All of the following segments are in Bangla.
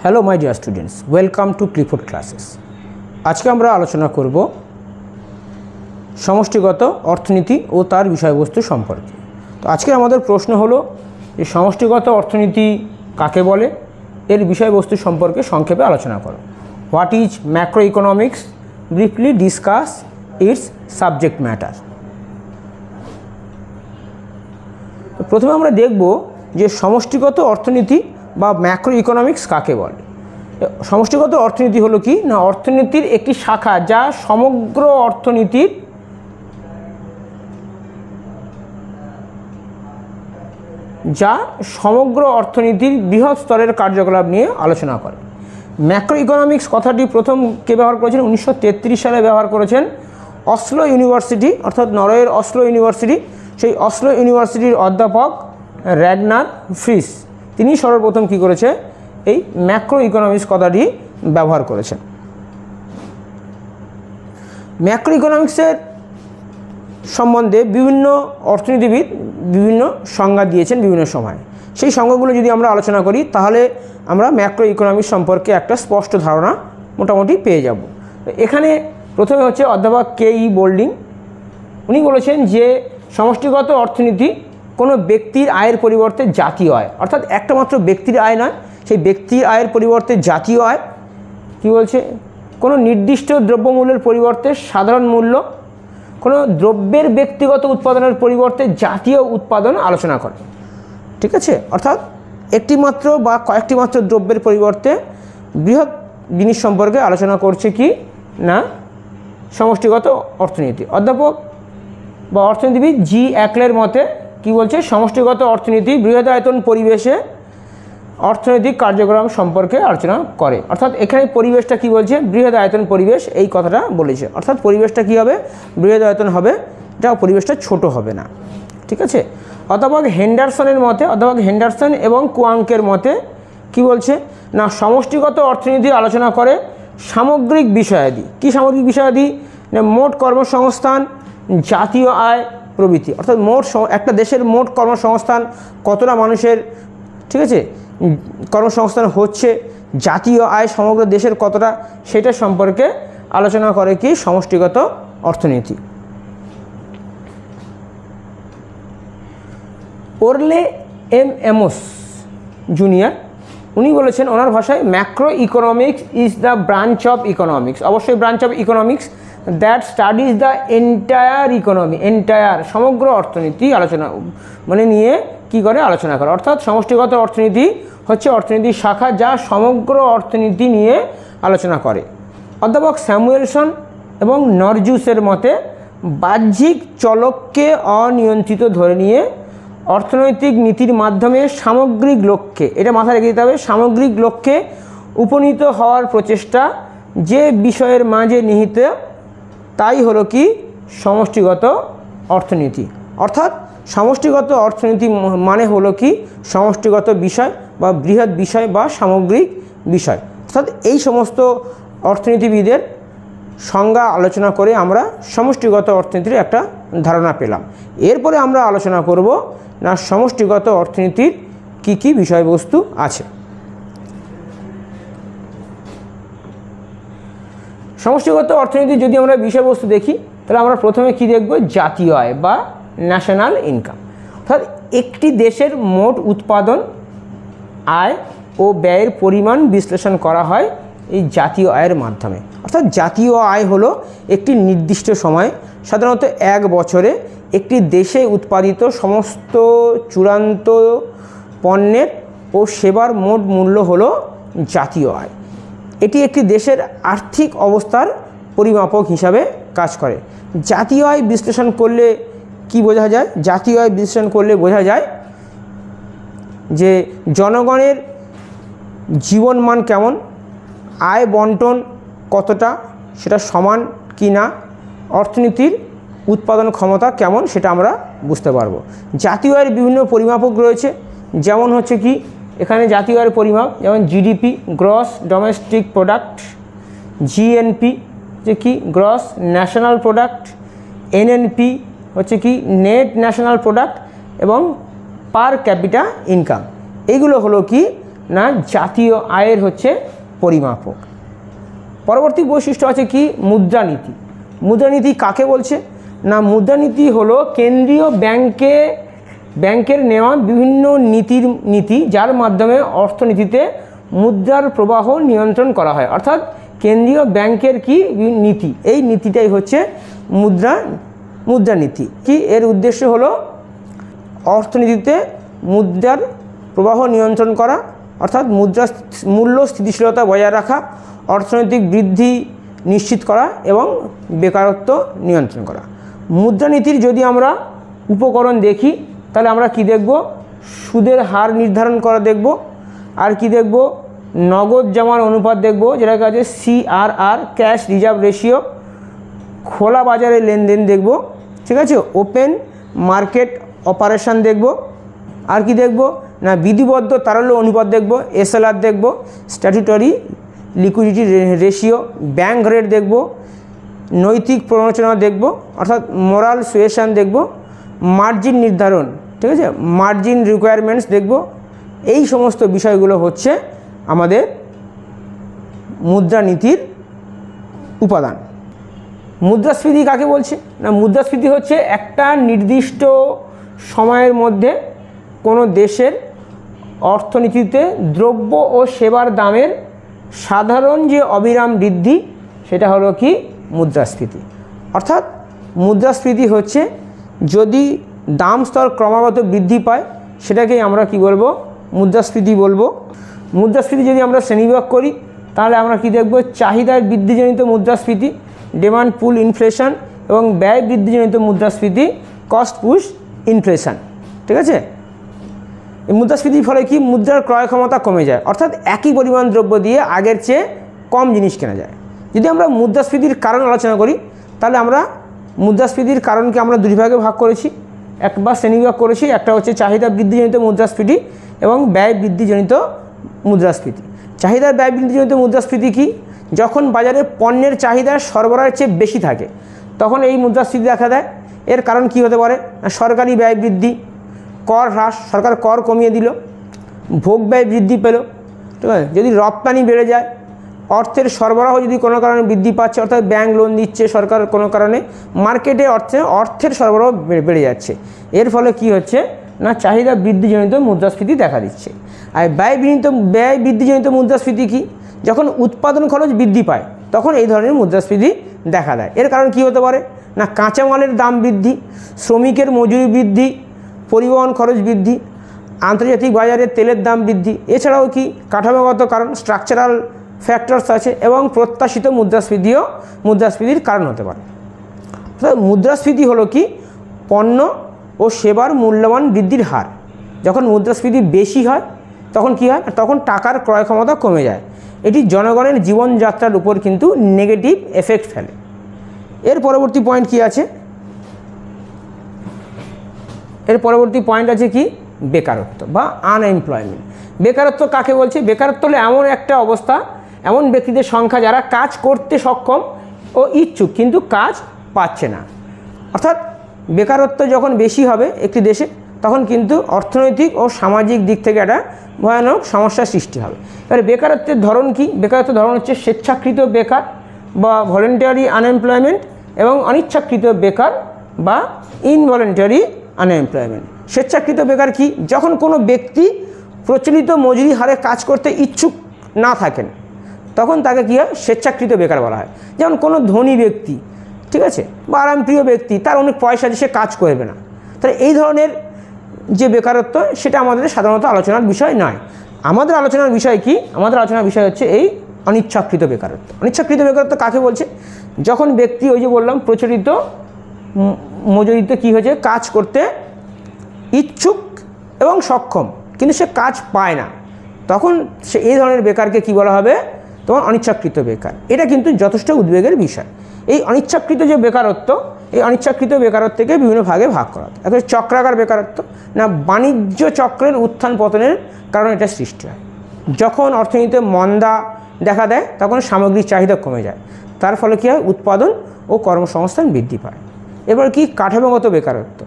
Hello my dear students, welcome to Clifford classes. আজকে আমরা আলোচনা করব সমষ্টিগত অর্থনীতি ও তার বিষয়বস্তু সম্পর্কে। তো আজকে আমাদের প্রশ্ন হলো যে সমষ্টিগত অর্থনীতি কাকে বলে, এর বিষয়বস্তু সম্পর্কে সংক্ষেপে আলোচনা করো। What is macroeconomics, briefly discuss its subject matter. তো প্রথমে আমরা দেখব যে সমষ্টিগত অর্থনীতি বা ম্যাক্রো ইকোনমিক্স কাকে বলে। সমষ্টিগত অর্থনীতি হলো কি না, অর্থনীতির একটি শাখা যা সমগ্র অর্থনীতির বৃহৎ স্তরের কার্যকলাপ নিয়ে আলোচনা করে। ম্যাক্রো ইকোনমিক্স কথাটি প্রথম কে ব্যবহার করেছেন? 1933 সালে ব্যবহার করেছেন অসলো ইউনিভার্সিটি, অর্থাৎ নরওয়ের অসলো ইউনিভার্সিটি। সেই অসলো ইউনিভার্সিটির অধ্যাপক র্যাগনার ফ্রিস, তিনি সর্বপ্রথম কী করেছে, এই ম্যাক্রো ইকোনমিক্স কথাটি ব্যবহার করেছেন। ম্যাক্রো ইকোনমিক্সের সম্বন্ধে বিভিন্ন অর্থনীতিবিদ বিভিন্ন সংজ্ঞা দিয়েছেন বিভিন্ন সময়। সেই সংজ্ঞাগুলো যদি আমরা আলোচনা করি তাহলে আমরা ম্যাক্রো ইকোনমিক্স সম্পর্কে একটা স্পষ্ট ধারণা মোটামুটি পেয়ে যাব। এখানে প্রথমে হচ্ছে অধ্যাপক কে.ই. বোল্ডিং। উনি বলেছেন যে সমষ্টিগত অর্থনীতি কোনো ব্যক্তির আয়ের পরিবর্তে জাতীয় আয়, অর্থাৎ একটা মাত্র ব্যক্তির আয় নয়, সেই ব্যক্তির আয়ের পরিবর্তে জাতীয় আয়। কী বলছে? কোনো নির্দিষ্ট দ্রব্যমূল্যের পরিবর্তে সাধারণ মূল্য, কোনো দ্রব্যের ব্যক্তিগত উৎপাদনের পরিবর্তে জাতীয় উৎপাদন আলোচনা করে। ঠিক আছে, অর্থাৎ একটি মাত্র বা কয়েকটি মাত্র দ্রব্যের পরিবর্তে বৃহৎ জিনিস সম্পর্কে আলোচনা করছে কি না সমষ্টিগত অর্থনীতি। অধ্যাপক বা অর্থনীতিবিদ জি অ্যাকলের মতে কি বলছে, সমষ্টিগত অর্থনীতি বৃহদায়তন পরিবেশে অর্থনৈতিক কার্যক্রম সম্পর্কে আলোচনা করে। অর্থাৎ এখানে পরিবেশটা কি বলছে, বৃহদায়তন পরিবেশ, এই কথাটা বলেছে। অর্থাৎ পরিবেশটা কি হবে, বৃহদায়তন হবে, এটা পরিবেশটা ছোট হবে না। ঠিক আছে। অধ্যাপক হেন্ডারসনের মতে, অধ্যাপক হেন্ডারসন এবং কুয়াঙ্কের মতে কি বলছে না, সমষ্টিগত অর্থনীতি আলোচনা করে সামগ্রিক বিষয়াদি। কি সামগ্রিক বিষয়াদি? না মোট কর্মসংস্থান, জাতীয় আয় প্রভৃতি। অর্থাৎ একটা দেশের মোট কর্মসংস্থান কতটা মানুষের, ঠিক আছে, কর্মসংস্থান হচ্ছে, জাতীয় আয় সমগ্র দেশের কতটা, সেটা সম্পর্কে আলোচনা করে কি সমষ্টিগত অর্থনীতি। ওরলে এম এমোস জুনিয়র, উনি বলেছেন ওনার ভাষায়, macroeconomics is the branch of economics, অবশ্যই branch of economics that studies the entire economy, entire সমগ্র অর্থনীতি আলোচনা মানে নিয়ে কি করে আলোচনা করে। অর্থাৎ সমষ্টিগত অর্থনীতি হচ্ছে অর্থনীতির শাখা যা সমগ্র অর্থনীতি নিয়ে আলোচনা করে। অধ্যাপক স্যামুয়েলসন এবং নরজুসের মতে বাহ্যিক চলককে অনিয়ন্ত্রিত ধরে নিয়ে অর্থনৈতিক নীতির মাধ্যমে সামগ্রিক লক্ষ্যে, এটা মাথায় রেখে দিতে হবে, সামগ্রিক লক্ষ্যে উপনীত হওয়ার প্রচেষ্টা যে বিষয়ের মাঝে নিহিত, তাই হলো কি সমষ্টিগত অর্থনীতি। অর্থাৎ সমষ্টিগত অর্থনীতি মানে হলো কি সমষ্টিগত বিষয় বা বৃহৎ বিষয় বা সামগ্রিক বিষয়। অর্থাৎ এই সমস্ত অর্থনীতিবিদের সংজ্ঞা আলোচনা করে আমরা সমষ্টিগত অর্থনীতির একটা ধারণা পেলাম। এরপরে আমরা আলোচনা করব না সমষ্টিগত অর্থনীতির কি কি বিষয়বস্তু আছে। সমষ্টিগত অর্থনীতির যদি আমরা বিষয়বস্তু দেখি তাহলে আমরা প্রথমে কি দেখব, জাতীয় আয় বা ন্যাশনাল ইনকাম। অর্থাৎ একটি দেশের মোট উৎপাদন, আয় ও ব্যয়ের পরিমাণ বিশ্লেষণ করা হয় এই জাতীয় আয়ের মাধ্যমে। অর্থাৎ জাতীয় আয় হলো একটি নির্দিষ্ট সময়, সাধারণত এক বছরে একটি দেশে উৎপাদিত সমস্ত চূড়ান্ত পণ্যের ও সেবার মোট মূল্য হলো জাতীয় আয়। এটি একটি দেশের আর্থিক অবস্থার পরিমাপক হিসাবে কাজ করে। জাতীয় আয় বিশ্লেষণ করলে কি বোঝা যায়? জাতীয় আয় বিশ্লেষণ করলে বোঝা যায় যে জনগণের জীবনমান কেমন, আয় বন্টন কতটা, সেটা সমান কি না, অর্থনীতির উৎপাদন ক্ষমতা কেমন, সেটা আমরা বুঝতে পারবো। জাতীয় আয়ের বিভিন্ন পরিমাপক রয়েছে, যেমন হচ্ছে কি এখানে জাতীয় আয়ের পরিমাপ, যেমন GDP, gross domestic product, GNP হচ্ছে কি গ্রস ন্যাশনাল প্রোডাক্ট, এনএনপি হচ্ছে কি নেট ন্যাশনাল প্রোডাক্ট এবং পার ক্যাপিটা ইনকাম। এইগুলো হলো কি না জাতীয় আয়ের হচ্ছে পরিমাপক। পরবর্তী বৈশিষ্ট্য আছে কি মুদ্রানীতি। মুদ্রানীতি কাকে বলছে না মুদ্রানীতি হলো কেন্দ্রীয় ব্যাংকের নেওয়া বিভিন্ন নীতি যার মাধ্যমে অর্থনীতিতে মুদ্রার প্রবাহ নিয়ন্ত্রণ করা হয়। অর্থাৎ কেন্দ্রীয় ব্যাংকের কি নীতি, এই নীতিটাই হচ্ছে মুদ্রানীতি। কি এর উদ্দেশ্য হলো অর্থনীতিতে মুদ্রার প্রবাহ নিয়ন্ত্রণ করা, অর্থাৎ মুদ্রার মূল্য স্থিতিশীলতা বজায় রাখা, অর্থনৈতিক বৃদ্ধি নিশ্চিত করা এবং বেকারত্ব নিয়ন্ত্রণ করা। মুদ্রানীতির যদি আমরা উপকরণ দেখি তাহলে আমরা কি দেখব, সুদের হার নির্ধারণ করা দেখব, আর কি দেখব নগদ জমার অনুপাত দেখব যেটাকে আছে CRR ক্যাশ রিজার্ভ রেশিও, খোলা বাজারে লেনদেন দেখব, ঠিক আছে, ওপেন মার্কেট অপারেশন দেখব, আর কি দেখব না বিধিবদ্ধ তারল্য অনুপাত দেখব, SLR দেখব, statutory liquidity ratio, bank rate দেখব, নৈতিক প্ররোচনা দেখব অর্থাৎ মোরাল সুয়েশন দেখব, মার্জিন নির্ধারণ, ঠিক আছে, মার্জিন রিকোয়ারমেন্টস দেখব। এই সমস্ত বিষয়গুলো হচ্ছে আমাদের মুদ্রানীতির উপাদান। মুদ্রাস্ফীতি কাকে বলছে না মুদ্রাস্ফীতি হচ্ছে একটা নির্দিষ্ট সময়ের মধ্যে কোনো দেশের অর্থনীতিতে দ্রব্য ও সেবার দামের সাধারণ যে অবিরাম বৃদ্ধি সেটা হলো কি মুদ্রাস্ফীতি। অর্থাৎ মুদ্রাস্ফীতি হচ্ছে যদি দাম স্তর ক্রমাগত বৃদ্ধি পায় সেটাকেই আমরা কি বলবো মুদ্রাস্ফীতি বলবো। মুদ্রাস্ফীতি যদি আমরা শ্রেণীবিভাগ করি তাহলে আমরা কি দেখব, চাহিদার বৃদ্ধিজনিত মুদ্রাস্ফীতি, ডিমান্ড পুল ইনফ্লেশন, এবং ব্যয় বৃদ্ধিজনিত মুদ্রাস্ফীতি, কস্ট পুশ ইনফ্লেশন। ঠিক আছে, এই মুদ্রাস্ফীতির ফলে কি মুদ্রার ক্রয় ক্ষমতা কমে যায়, অর্থাৎ একই পরিমাণ দ্রব্য দিয়ে আগের চেয়ে কম জিনিস কেনা যায়। যদি আমরা মুদ্রাস্ফীতির কারণ আলোচনা করি তাহলে আমরা মুদ্রাস্ফীতির কারণকে আমরা দুই ভাগে ভাগ করেছি, একবার শ্রেণীবিভাগ করেছি, একটা হচ্ছে চাহিদা বৃদ্ধিজনিত মুদ্রাস্ফীতি এবং ব্যয় বৃদ্ধিজনিত মুদ্রাস্ফীতি। চাহিদার ব্যয় বৃদ্ধিজনিত মুদ্রাস্ফীতি কি, যখন বাজারে পণ্যের চাহিদা সরবরাহের চেয়ে বেশি থাকে তখন এই মুদ্রাস্ফীতি দেখা দেয়। এর কারণ কি হতে পারে, সরকারি ব্যয় বৃদ্ধি, কর হ্রাস, সরকার কর কমিয়ে দিল, ভোগ ব্যয় বৃদ্ধি পেল, ঠিক আছে, যদি রপ্তানি বেড়ে যায়, অর্থের সরবরাহ যদি কোনো কারণে বৃদ্ধি পাচ্ছে, অর্থাৎ ব্যাংক লোন দিচ্ছে সরকার কোনো কারণে, মার্কেটে অর্থের সরবরাহ বেড়ে যাচ্ছে, এর ফলে কি হচ্ছে না চাহিদা বৃদ্ধিজনিত মুদ্রাস্ফীতি দেখা দিচ্ছে। আর ব্যয় বৃদ্ধিজনিত মুদ্রাস্ফীতি কি, যখন উৎপাদন খরচ বৃদ্ধি পায় তখন এই ধরনের মুদ্রাস্ফীতি দেখা দেয়। এর কারণ কি হতে পারে না কাঁচামালের দাম বৃদ্ধি, শ্রমিকের মজুরি বৃদ্ধি, পরিবহন খরচ বৃদ্ধি, আন্তর্জাতিক বাজারে তেলের দাম বৃদ্ধি, এছাড়াও কি কাঠামোগত কারণ স্ট্রাকচারাল ফ্যাক্টরস আছে, এবং প্রত্যাশিত মুদ্রাস্ফীতির কারণ হতে পারে। অর্থাৎ মুদ্রাস্ফীতি হলো কি পণ্য ও সেবার মূল্যমান বৃদ্ধির হার। যখন মুদ্রাস্ফীতি বেশি হয় তখন কি হয়, তখন টাকার ক্রয় ক্ষমতা কমে যায়, এটি জনগণের জীবনযাত্রার উপর কিন্তু নেগেটিভ এফেক্ট ফেলে। এর পরবর্তী পয়েন্ট কি আছে, এর পরবর্তী পয়েন্ট আছে কি বেকারত্ব বা আনএমপ্লয়মেন্ট। বেকারত্ব কাকে বলছে, বেকারত্ব হলো এমন একটা অবস্থা, এমন ব্যক্তিদের সংখ্যা যারা কাজ করতে সক্ষম ও ইচ্ছুক কিন্তু কাজ পাচ্ছে না। অর্থাৎ বেকারত্ব যখন বেশি হবে একটি দেশে তখন কিন্তু অর্থনৈতিক ও সামাজিক দিক থেকে একটা ভয়ানক সমস্যার সৃষ্টি হবে। এবারে বেকারত্বের ধরন কি, বেকারত্বের ধরন হচ্ছে স্বেচ্ছাকৃত বেকার বা ভলেন্টারি আনএমপ্লয়মেন্ট, এবং অনিচ্ছাকৃত বেকার বা ইনভলেন্টারি আনএমপ্লয়মেন্ট। স্বেচ্ছাকৃত বেকার কি, যখন কোনো ব্যক্তি প্রচলিত মজুরি হারে কাজ করতে ইচ্ছুক না থাকেন তখন তাকে কী হয় স্বেচ্ছাকৃত বেকার বলা হয়। যেমন কোনো ধনী ব্যক্তি, ঠিক আছে, বা আরামপ্রিয় ব্যক্তি, তার অনেক পয়সা আছে, সে কাজ করবে না, তাহলে এই ধরনের যে বেকারত্ব সেটা আমাদের সাধারণত আলোচনার বিষয় নয়। আমাদের আলোচনার বিষয় কি, আমাদের আলোচনার বিষয় হচ্ছে এই অনিচ্ছাকৃত বেকারত্ব। অনিচ্ছাকৃত বেকারত্ব কাকে বলছে, যখন ব্যক্তি ওই যে বললাম প্রচলিত মজুরিতে কী হয়েছে কাজ করতে ইচ্ছুক এবং সক্ষম কিন্তু সে কাজ পায় না, তখন সে এই ধরনের বেকারকে কি বলা হবে, তোমার অনিচ্ছাকৃত বেকার। এটা কিন্তু যথেষ্ট উদ্বেগের বিষয়। এই অনিচ্ছাকৃত যে বেকারত্ব, এই অনিচ্ছাকৃত বেকারত্বকে বিভিন্ন ভাগে ভাগ করা হয়। একটা চক্রাকার বেকারত্ব, না বাণিজ্য চক্রের উত্থান পতনের কারণে এটা সৃষ্টি হয়। যখন অর্থনীতিতে মন্দা দেখা দেয় তখন সামগ্রিক চাহিদা কমে যায়, তার ফলে কী হয় উৎপাদন ও কর্মসংস্থান বৃদ্ধি পায়। এবার কি কাঠামোগত বেকারত্ব,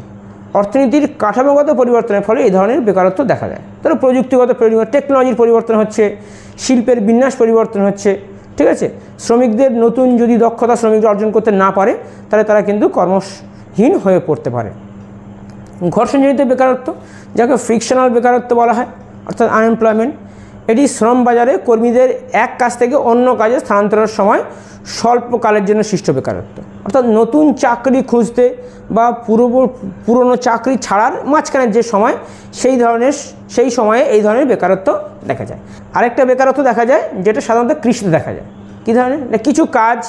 অর্থনীতির কাঠামোগত পরিবর্তনের ফলে এই ধরনের বেকারত্ব দেখা যায়। তাহলে প্রযুক্তিগত পরিবর্তন, টেকনোলজির পরিবর্তন হচ্ছে, শিল্পের বিন্যাস পরিবর্তন হচ্ছে, ঠিক আছে। শ্রমিকদের নতুন যদি দক্ষতা শ্রমিকরা অর্জন করতে না পারে তাহলে তারা কিন্তু কর্মহীন হয়ে পড়তে পারে। ঘর্ষণজনিত বেকারত্ব, যাকে ফ্রিকশনাল বেকারত্ব বলা হয়, অর্থাৎ আনএমপ্লয়মেন্ট, এটি শ্রম বাজারে কর্মীদের এক কাজ থেকে অন্য কাজে স্থানান্তরের সময় স্বল্পকালের জন্য সৃষ্ট বেকারত্ব। অর্থাৎ নতুন চাকরি খুঁজতে বা পুরনো চাকরি ছাড়ার মাঝখানের যে সময়, সেই সময়ে এই ধরনের বেকারত্ব দেখা যায়। আরেকটা বেকারত্ব দেখা যায় যেটা সাধারণত কৃষিতে দেখা যায়। কী ধরনের? কিছু কাজ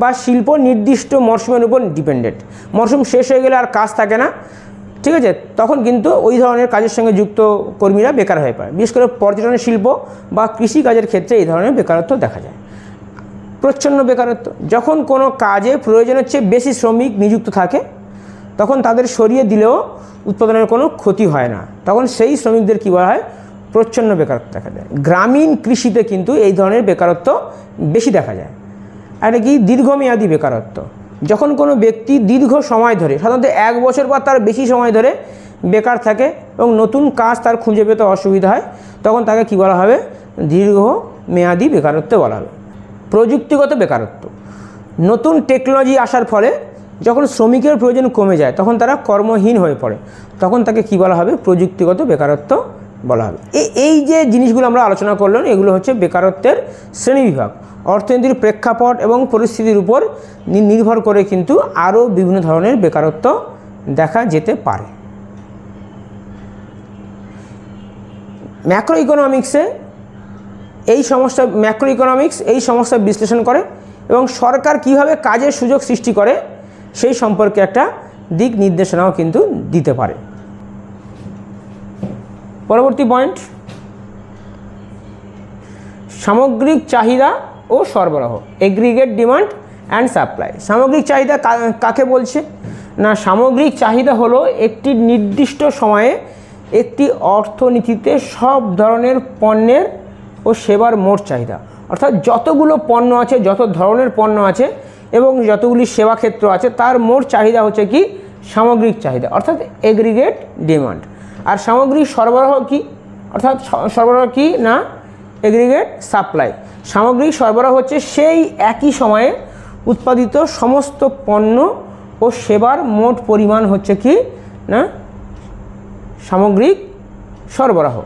বা শিল্প নির্দিষ্ট মরশুমের উপর ডিপেন্ডেন্ট। মরশুম শেষ হয়ে গেলে আর কাজ থাকে না, ঠিক আছে, তখন কিন্তু ওই ধরনের কাজের সঙ্গে যুক্ত কর্মীরা বেকার হয়ে পড়ে। বিশেষ করে পর্যটন শিল্প বা কৃষিকাজের ক্ষেত্রে এই ধরনের বেকারত্ব দেখা যায়। প্রচ্ছন্ন বেকারত্ব, যখন কোনো কাজে প্রয়োজনের চেয়ে বেশি শ্রমিক নিযুক্ত থাকে তখন তাদের সরিয়ে দিলেও উৎপাদনের কোনো ক্ষতি হয় না, তখন সেই শ্রমিকদের কী বলা হয়? প্রচ্ছন্ন বেকারত্ব দেখা যায়। গ্রামীণ কৃষিতে কিন্তু এই ধরনের বেকারত্ব বেশি দেখা যায়। আর কি দীর্ঘমেয়াদী বেকারত্ব, যখন কোনো ব্যক্তি দীর্ঘ সময় ধরে, সাধারণত 1 বছর বা তার বেশি সময় ধরে বেকার থাকে এবং নতুন কাজ তার খুঁজে পেতে অসুবিধা হয়, তখন তাকে কী বলা হবে? দীর্ঘমেয়াদী বেকারত্ব বলা হবে। প্রযুক্তিগত বেকারত্ব, নতুন টেকনোলজি আসার ফলে যখন শ্রমিকের প্রয়োজন কমে যায় তখন তারা কর্মহীন হয়ে পড়ে, তখন তাকে কী বলা হবে? প্রযুক্তিগত বেকারত্ব বলা হবে। এই যে জিনিসগুলো আমরা আলোচনা করলাম এগুলো হচ্ছে বেকারত্বের শ্রেণীবিভাগ। অর্থনীতির প্রেক্ষাপট এবং পরিস্থিতির উপর নির্ভর করে কিন্তু আরও বিভিন্ন ধরনের বেকারত্ব দেখা যেতে পারে। ম্যাক্রো ইকোনমিক্স এই সমস্যা বিশ্লেষণ করে এবং সরকার কিভাবে কাজের সুযোগ সৃষ্টি করে সেই সম্পর্কে একটা দিক নির্দেশনাও কিন্তু দিতে পারে। পরবর্তী পয়েন্ট, সামগ্রিক চাহিদা ও সরবরাহ, এগ্রিগেট ডিমান্ড অ্যান্ড সাপ্লাই। সামগ্রিক চাহিদা কাকে বলছে? না, সামগ্রিক চাহিদা হলো একটি নির্দিষ্ট সময়ে একটি অর্থনীতিতে সব ধরনের পণ্যের ও সেবার মোট চাহিদা। অর্থাৎ যতগুলো পণ্য আছে, যত ধরনের পণ্য আছে এবং যতগুলি সেবা ক্ষেত্র আছে তার মোট চাহিদা হচ্ছে কি? সামগ্রিক চাহিদা, অর্থাৎ এগ্রিগেট ডিমান্ড। আর সামগ্রিক সরবরাহ কি? অর্থাৎ সরবরাহ কি? না, এগ্রিগেট সাপ্লাই। সামগ্রিক সরবরাহ হচ্ছে সেই একই সময়ে উৎপাদিত সমস্ত পণ্য ও সেবার মোট পরিমাণ হচ্ছে কি? না, সামগ্রিক সরবরাহ।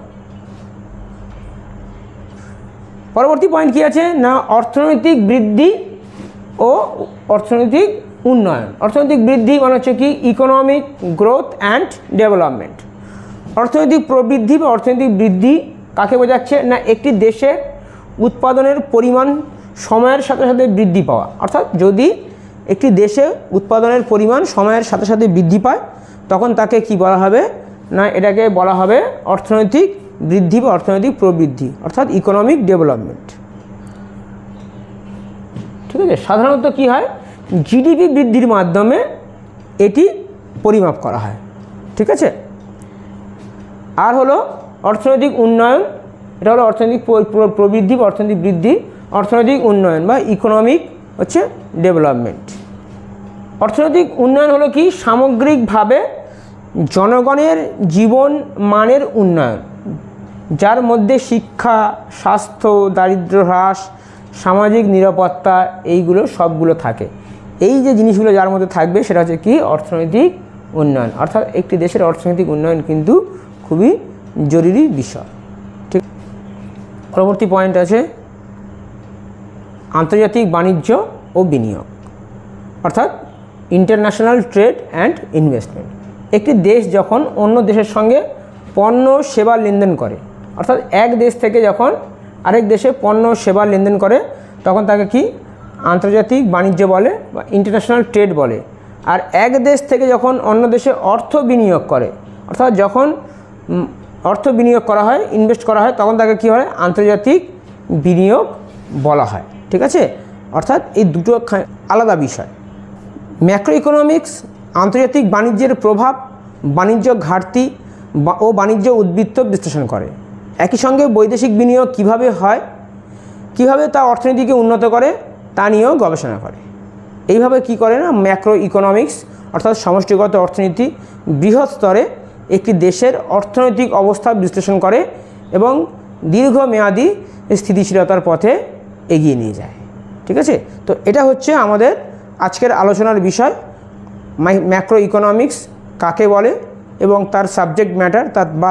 পরবর্তী পয়েন্ট কি আছে? না, অর্থনৈতিক বৃদ্ধি ও অর্থনৈতিক উন্নয়ন। অর্থনৈতিক বৃদ্ধি মানে হচ্ছে কি? Economic growth and development. অর্থনৈতিক প্রবৃদ্ধি বা অর্থনৈতিক বৃদ্ধি কাকে বোঝাচ্ছে? না, একটি দেশের উৎপাদনের পরিমাণ সময়ের সাথে সাথে বৃদ্ধি পাওয়া। অর্থাৎ যদি একটি দেশে উৎপাদনের পরিমাণ সময়ের সাথে সাথে বৃদ্ধি পায় তখন তাকে কি বলা হবে? না, এটাকে বলা হবে অর্থনৈতিক বৃদ্ধি বা অর্থনৈতিক প্রবৃদ্ধি, অর্থাৎ ইকোনমিক ডেভেলপমেন্ট। ঠিক আছে, সাধারণত কি হয়? জিডিপি বৃদ্ধির মাধ্যমে এটি পরিমাপ করা হয়। ঠিক আছে, আর হলো অর্থনৈতিক উন্নয়ন, এটা হলো অর্থনৈতিক প্রবৃদ্ধি বা অর্থনৈতিক বৃদ্ধি, অর্থনৈতিক উন্নয়ন বা ইকোনমিক হচ্ছে ডেভেলপমেন্ট। অর্থনৈতিক উন্নয়ন হলো কি? সামগ্রিকভাবে জনগণের জীবন মানের উন্নয়ন, যার মধ্যে শিক্ষা, স্বাস্থ্য, দারিদ্র্য হ্রাস, সামাজিক নিরাপত্তা এইগুলো সবগুলো থাকে। এই যে জিনিসগুলো যার মধ্যে থাকবে সেটা হচ্ছে কি? অর্থনৈতিক উন্নয়ন। অর্থাৎ একটি দেশের অর্থনৈতিক উন্নয়ন কিন্তু খুবই জরুরি বিষয়। ঠিক, পরবর্তী পয়েন্ট আছে আন্তর্জাতিক বাণিজ্য ও বিনিয়োগ, অর্থাৎ ইন্টারন্যাশনাল ট্রেড অ্যান্ড ইনভেস্টমেন্ট। একটি দেশ যখন অন্য দেশের সঙ্গে পণ্য সেবা লেনদেন করে, অর্থাৎ এক দেশ থেকে যখন আরেক দেশে পণ্য সেবা লেনদেন করে তখন তাকে কি? আন্তর্জাতিক বাণিজ্য বলে বা ইন্টারন্যাশনাল ট্রেড বলে। আর এক দেশ থেকে যখন অন্য দেশে অর্থ বিনিয়োগ করে, অর্থাৎ যখন অর্থ বিনিয়োগ করা হয়, ইনভেস্ট করা হয়, তখন তাকে কী হয়? আন্তর্জাতিক বিনিয়োগ বলা হয়। ঠিক আছে, অর্থাৎ এই দুটো আলাদা বিষয়। ম্যাক্রো ইকোনমিক্স আন্তর্জাতিক বাণিজ্যের প্রভাব, বাণিজ্য ঘাটতি ও বাণিজ্য উদ্বৃত্ত বিশ্লেষণ করে। একই সঙ্গে বৈদেশিক বিনিয়োগ কিভাবে হয়, কিভাবে তা অর্থনীতিকে উন্নত করে তা নিয়েও গবেষণা করে। এইভাবে কি করে? না, ম্যাক্রো ইকোনমিক্স অর্থাৎ সমষ্টিগত অর্থনীতি বৃহৎ স্তরে একটি দেশের অর্থনৈতিক অবস্থা বিশ্লেষণ করে এবং দীর্ঘমেয়াদী স্থিতিশীলতার পথে এগিয়ে নিয়ে যায়। ঠিক আছে, তো এটা হচ্ছে আমাদের আজকের আলোচনার বিষয়, ম্যাক্রো ইকোনমিক্স কাকে বলে এবং তার সাবজেক্ট ম্যাটার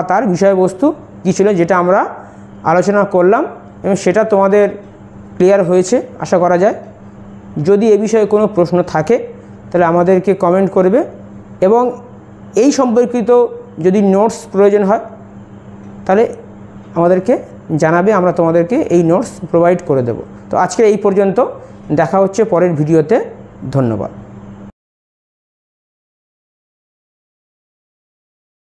তার বিষয়বস্তু কী ছিল, যেটা আমরা আলোচনা করলাম এবং সেটা তোমাদের ক্লিয়ার হয়েছে আশা করা যায়। যদি এ বিষয়ে কোনো প্রশ্ন থাকে তাহলে আমাদেরকে কমেন্ট করবে এবং এই সম্পর্কিত যদি নোটস প্রয়োজন হয় তাহলে আমাদেরকে জানাবে, আমরা তোমাদেরকে এই নোটস প্রোভাইড করে দেব। তো আজকে এই পর্যন্ত, দেখা হচ্ছে পরের ভিডিওতে। ধন্যবাদ।